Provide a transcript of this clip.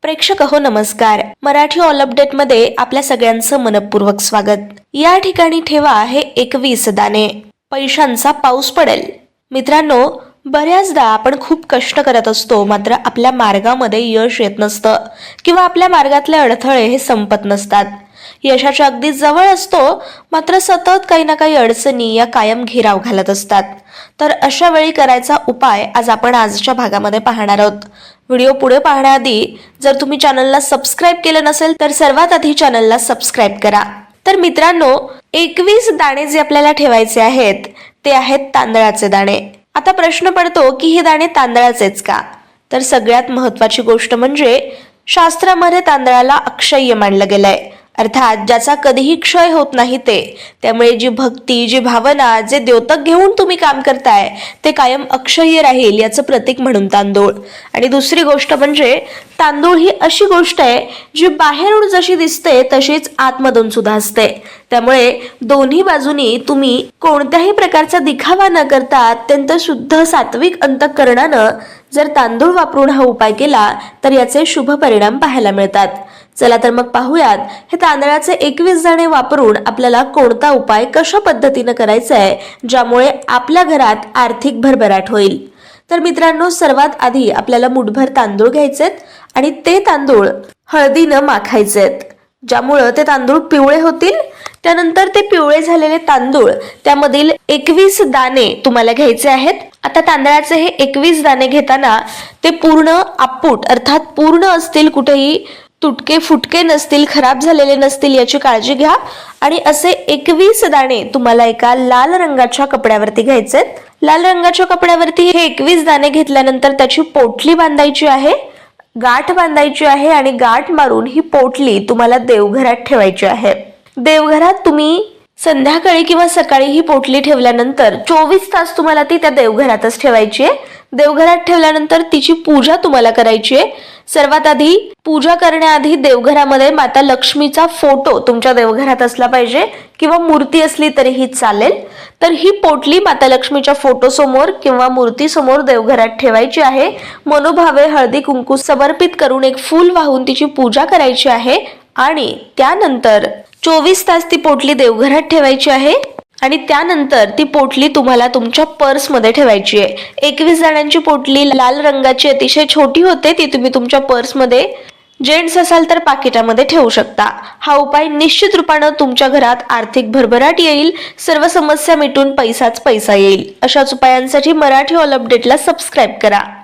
प्रेक्षक हो नमस्कार. मराठी ऑल अपडेट मध्ये आपल्या सगळ्यांचं मनपूर्वक स्वागत. या ठिकाणी ठेवा हे 21 दाणे, पैशांचा पाऊस पडेल. मित्रांनो, बऱ्याचदा आपण खूप कष्ट करत असतो, मात्र आपल्या मार्गामध्ये यश येत नसतं किंवा आपल्या मार्गातले अडथळे हे संपत नसतात. यशाच्या अगदी जवळ असतो, मात्र सतत काही ना काही अडचणी या कायम घेराव घालत असतात. तर अशा वेळी करायचा उपाय आज आपण आजच्या भागामध्ये पाहणार आहोत. व्हिडिओ पुढे पाहण्याआधी जर तुम्ही चॅनलला सबस्क्राईब केलं नसेल तर सर्वात आधी चॅनलला सबस्क्राईब करा. तर मित्रांनो, 21 दाणे जे आपल्याला ठेवायचे आहेत ते आहेत तांदळाचे दाणे. आता प्रश्न पडतो की हे दाणे तांदळाचेच का? तर सगळ्यात महत्त्वाची गोष्ट म्हणजे शास्त्रामध्ये तांदळाला अक्षय्य मानलं गेलंय, अर्थात ज्याचा कधीही क्षय होत नाही ते. त्यामुळे जी भक्ती, जी भावना, जे द्योतक घेऊन तुम्ही काम करताय ते कायम अक्षय्य राहील याचं प्रतीक म्हणून तांदूळ. आणि दुसरी गोष्ट म्हणजे तांदूळ ही अशी गोष्ट आहे जी बाहेरून जशी दिसते तशीच आतमधून सुद्धा असते. त्यामुळे दोन्ही बाजूनी तुम्ही कोणत्याही प्रकारचा दिखावा न करता अत्यंत शुद्ध सात्विक अंतःकरणानं जर तांदूळ वापरून हा उपाय केला तर याचे शुभ परिणाम पाहायला मिळतात. चला तर मग पाहूयात हे तांदळाचे 21 दाणे वापरून आपल्याला कोणता उपाय कशा पद्धतीने करायचा आहे ज्यामुळे आपल्या घरात आर्थिक भरभराट होईल. तर मित्रांनो, सर्वात आधी आपल्याला मुठभर तांदूळ घ्यायचेत आणि ते तांदूळ हळदीनं माखायचेत, ज्यामुळे ते तांदूळ पिवळे होतील. त्यानंतर ते पिवळे झालेले तांदूळ त्यामधील 21 दाणे तुम्हाला घ्यायचे आहेत. आता तांदळाचे हे 21 दाणे घेताना ते पूर्ण आपूट अर्थात पूर्ण असतील, कुठेही तुटके फुटके नसतील, खराब झालेले नसतील याची काळजी घ्या. आणि असे 21 दाणे तुम्हाला एका लाल रंगाच्या कपड्यावरती घ्यायचेत. लाल रंगाच्या कपड्यावरती हे 21 दाणे घेतल्यानंतर त्याची पोटली बांधायची आहे, गाठ बांधायची आहे आणि गाठ मारून ही पोटली तुम्हाला देवघरात ठेवायची आहे. देवघरात तुम्ही संध्याकाळी किंवा सकाळी ही पोटली ठेवल्यानंतर 24 तास तुम्हाला ती त्या देवघरातच ठेवायची आहे. देवघरात ठेवल्यानंतर तिची पूजा तुम्हाला करायची आहे. सर्वात आधी पूजा करण्याआधी देवघरामध्ये माता लक्ष्मीचा फोटो तुमच्या देवघरात असला पाहिजे किंवा मूर्ती असली तरीही चालेल. तर ही पोटली माता लक्ष्मीच्या फोटो समोर किंवा मूर्ती समोर देवघरात ठेवायची आहे. मनोभावे हळदी कुंकू समर्पित करून एक फूल वाहून तिची पूजा करायची आहे आणि त्यानंतर 24 तास ती पोटली देवघरात ठेवायची आहे. आणि त्यानंतर ती पोटली तुम्हाला तुमच्या पर्समध्ये ठेवायची आहे. 21 दाण्यांची पोटली लाल रंगाची अतिशय छोटी होते, ती तुम्ही तुमच्या पर्समध्ये, जेंट्स असाल तर पाकिटामध्ये ठेवू शकता. हा उपाय निश्चित रूपानं तुमच्या घरात आर्थिक भरभराट येईल, सर्व समस्या मिटून पैसाच पैसा येईल. अशाच उपायांसाठी मराठी ऑल अपडेटला सबस्क्राईब करा.